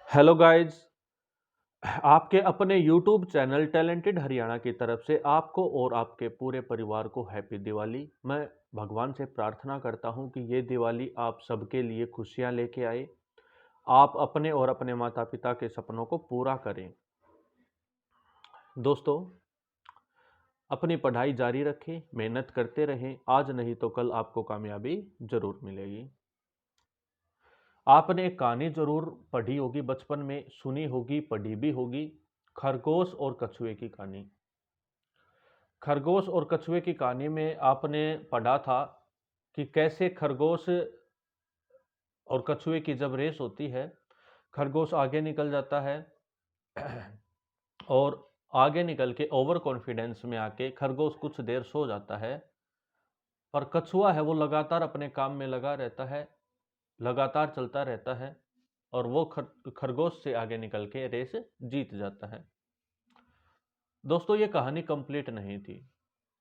Hello guys. आपके अपने YouTube channel talented Haryana की तरफ से आपको और आपके पूरे परिवार को हैप्पी दिवाली। मैं भगवान से प्रार्थना करता हूं कि ये दिवाली आप सबके लिए खुशियां लेके आए। आप अपने और अपने माता पिता के सपनों को पूरा करें। दोस्तों, अपनी पढ़ाई जारी रखें, मेहनत करते रहें। आज नहीं तो कल आपको कामयाबी जरूर मिलेगी। आपने एक कहानी जरूर पढ़ी होगी, बचपन में सुनी होगी, पढ़ी भी होगी। खरगोश और कछुए की कहानी। खरगोश और कछुए की कहानी में आपने पढ़ा था कि कैसे खरगोश और कछुए की जब रेस होती है, खरगोश आगे निकल जाता है और आगे निकल के ओवर कॉन्फिडेंस में आके खरगोश कुछ देर सो जाता है। पर कछुआ है वो लगातार अपने काम में लगा रहता है, लगातार चलता रहता है और वो खरगोश से आगे निकल के रेस जीत जाता है। दोस्तों, ये कहानी कंप्लीट नहीं थी।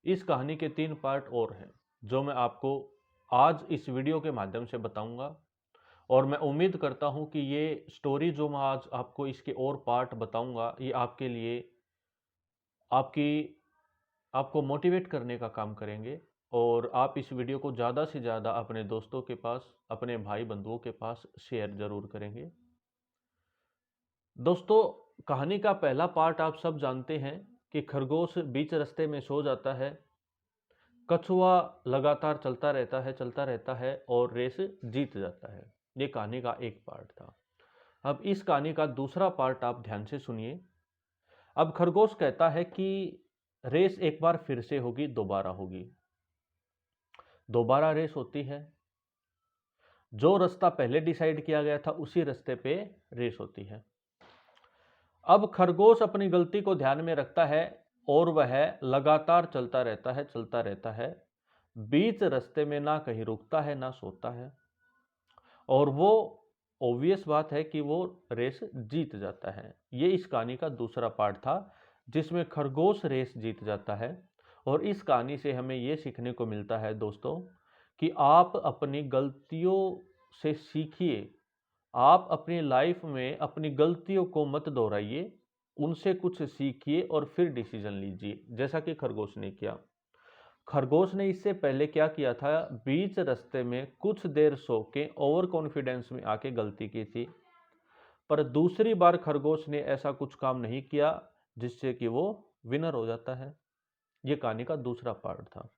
इस कहानी के 3 पार्ट और हैं जो मैं आपको आज इस वीडियो के माध्यम से बताऊंगा। और मैं उम्मीद करता हूं कि ये स्टोरी जो मैं आज आपको इसके और पार्ट बताऊंगा, ये आपके लिए आपकी आपको मोटिवेट करने का काम करेंगे। और आप इस वीडियो को ज़्यादा से ज़्यादा अपने दोस्तों के पास, अपने भाई बंधुओं के पास शेयर ज़रूर करेंगे। दोस्तों, कहानी का पहला पार्ट आप सब जानते हैं कि खरगोश बीच रास्ते में सो जाता है। कछुआ लगातार चलता रहता है और रेस जीत जाता है। ये कहानी का एक पार्ट था। अब इस कहानी का दूसरा पार्ट आप ध्यान से सुनिए। अब खरगोश कहता है कि रेस एक बार फिर से होगी, दोबारा होगी। दोबारा रेस होती है। जो रास्ता पहले डिसाइड किया गया था उसी रास्ते पे रेस होती है। अब खरगोश अपनी गलती को ध्यान में रखता है और वह लगातार चलता रहता है। बीच रास्ते में ना कहीं रुकता है ना सोता है। और वो ऑब्वियस बात है कि वो रेस जीत जाता है। ये इस कहानी का दूसरा पार्ट था जिसमें खरगोश रेस जीत जाता है। और इस कहानी से हमें ये सीखने को मिलता है दोस्तों कि आप अपनी गलतियों से सीखिए। आप अपनी लाइफ में अपनी गलतियों को मत दोहराइए, उनसे कुछ सीखिए और फिर डिसीजन लीजिए, जैसा कि खरगोश ने किया। खरगोश ने इससे पहले क्या किया था, बीच रास्ते में कुछ देर सो के ओवर कॉन्फिडेंस में आके गलती की थी। पर दूसरी बार खरगोश ने ऐसा कुछ काम नहीं किया जिससे कि वो विनर हो जाता है। ये कहानी का दूसरा पार्ट था।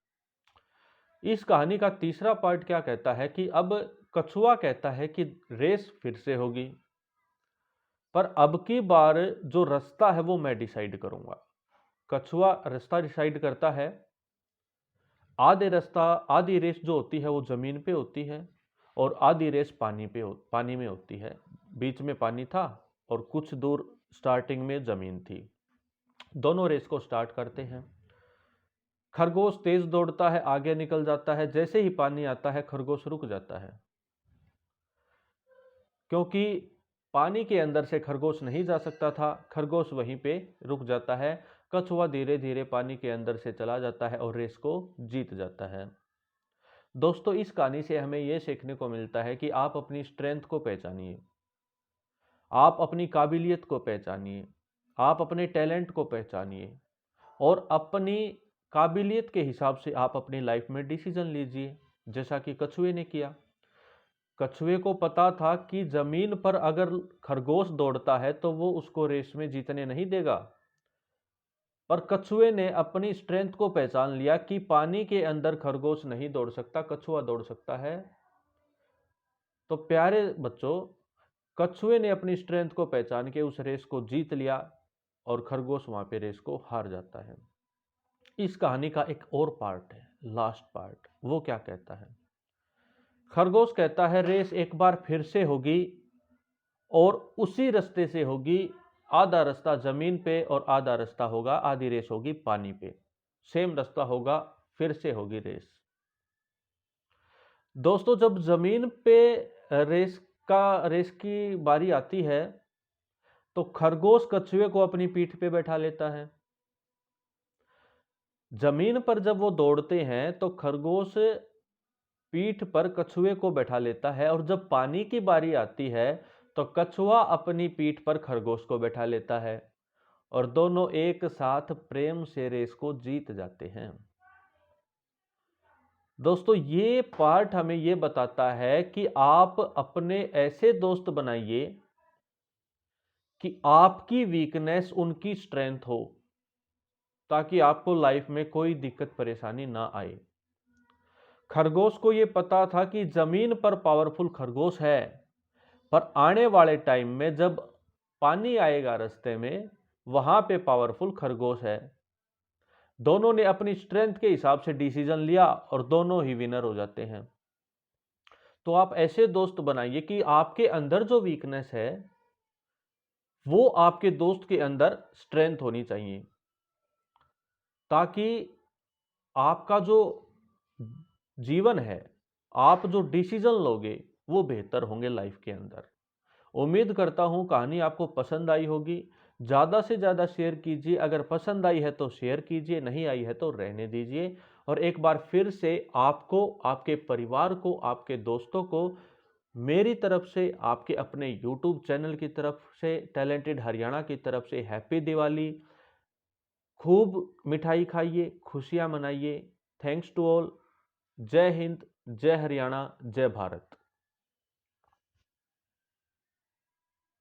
इस कहानी का तीसरा पार्ट क्या कहता है कि अब कछुआ कहता है कि रेस फिर से होगी, पर अब की बार जो रास्ता है वो मैं डिसाइड करूंगा। कछुआ रास्ता डिसाइड करता है। आधी रेस जो होती है वो जमीन पे होती है और आधी रेस पानी में होती है। बीच में पानी था और कुछ दूर स्टार्टिंग में जमीन थी। दोनों रेस को स्टार्ट करते हैं। खरगोश तेज दौड़ता है, आगे निकल जाता है। जैसे ही पानी आता है खरगोश रुक जाता है, क्योंकि पानी के अंदर से खरगोश नहीं जा सकता था। खरगोश वहीं पे रुक जाता है। कछुआ धीरे धीरे पानी के अंदर से चला जाता है और रेस को जीत जाता है। दोस्तों, इस कहानी से हमें यह सीखने को मिलता है कि आप अपनी स्ट्रेंथ को पहचानिए, आप अपनी काबिलियत को पहचानिए, आप अपने टैलेंट को पहचानिए और अपनी काबिलियत के हिसाब से आप अपनी लाइफ में डिसीजन लीजिए, जैसा कि कछुए ने किया। कछुए को पता था कि जमीन पर अगर खरगोश दौड़ता है तो वो उसको रेस में जीतने नहीं देगा। पर कछुए ने अपनी स्ट्रेंथ को पहचान लिया कि पानी के अंदर खरगोश नहीं दौड़ सकता, कछुआ दौड़ सकता है। तो प्यारे बच्चों, कछुए ने अपनी स्ट्रेंथ को पहचान के उस रेस को जीत लिया और खरगोश वहां पे रेस को हार जाता है। इस कहानी का एक और पार्ट है, लास्ट पार्ट। वो क्या कहता है? खरगोश कहता है रेस एक बार फिर से होगी और उसी रास्ते से होगी। आधा रास्ता जमीन पे और आधा रास्ता होगा, आधी रेस होगी पानी पे। सेम रास्ता होगा, फिर से होगी रेस। दोस्तों, जब जमीन पे रेस की बारी आती है तो खरगोश कछुए को अपनी पीठ पे बैठा लेता है। जमीन पर जब वो दौड़ते हैं तो खरगोश पीठ पर कछुए को बैठा लेता है और जब पानी की बारी आती है तो कछुआ अपनी पीठ पर खरगोश को बैठा लेता है और दोनों एक साथ प्रेम से रेस को जीत जाते हैं। दोस्तों, ये पार्ट हमें ये बताता है कि आप अपने ऐसे दोस्त बनाइए कि आपकी वीकनेस उनकी स्ट्रेंथ हो, ताकि आपको लाइफ में कोई दिक्कत परेशानी ना आए। खरगोश को यह पता था कि जमीन पर पावरफुल खरगोश है, पर आने वाले टाइम में जब पानी आएगा रास्ते में, वहां पे पावरफुल खरगोश है। दोनों ने अपनी स्ट्रेंथ के हिसाब से डिसीजन लिया और दोनों ही विनर हो जाते हैं। तो आप ऐसे दोस्त बनाइए कि आपके अंदर जो वीकनेस है वो आपके दोस्त के अंदर स्ट्रेंथ होनी चाहिए, ताकि आपका जो जीवन है, आप जो डिसीजन लोगे वो बेहतर होंगे लाइफ के अंदर। उम्मीद करता हूं कहानी आपको पसंद आई होगी। ज़्यादा से ज़्यादा शेयर कीजिए, अगर पसंद आई है तो शेयर कीजिए, नहीं आई है तो रहने दीजिए। और एक बार फिर से आपको, आपके परिवार को, आपके दोस्तों को मेरी तरफ से, आपके अपने यूट्यूब चैनल की तरफ से, टैलेंटेड हरियाणा की तरफ से हैप्पी दिवाली। खूब मिठाई खाइए, खुशियां मनाइए। Thanks to all. जय हिंद, जय हरियाणा, जय भारत।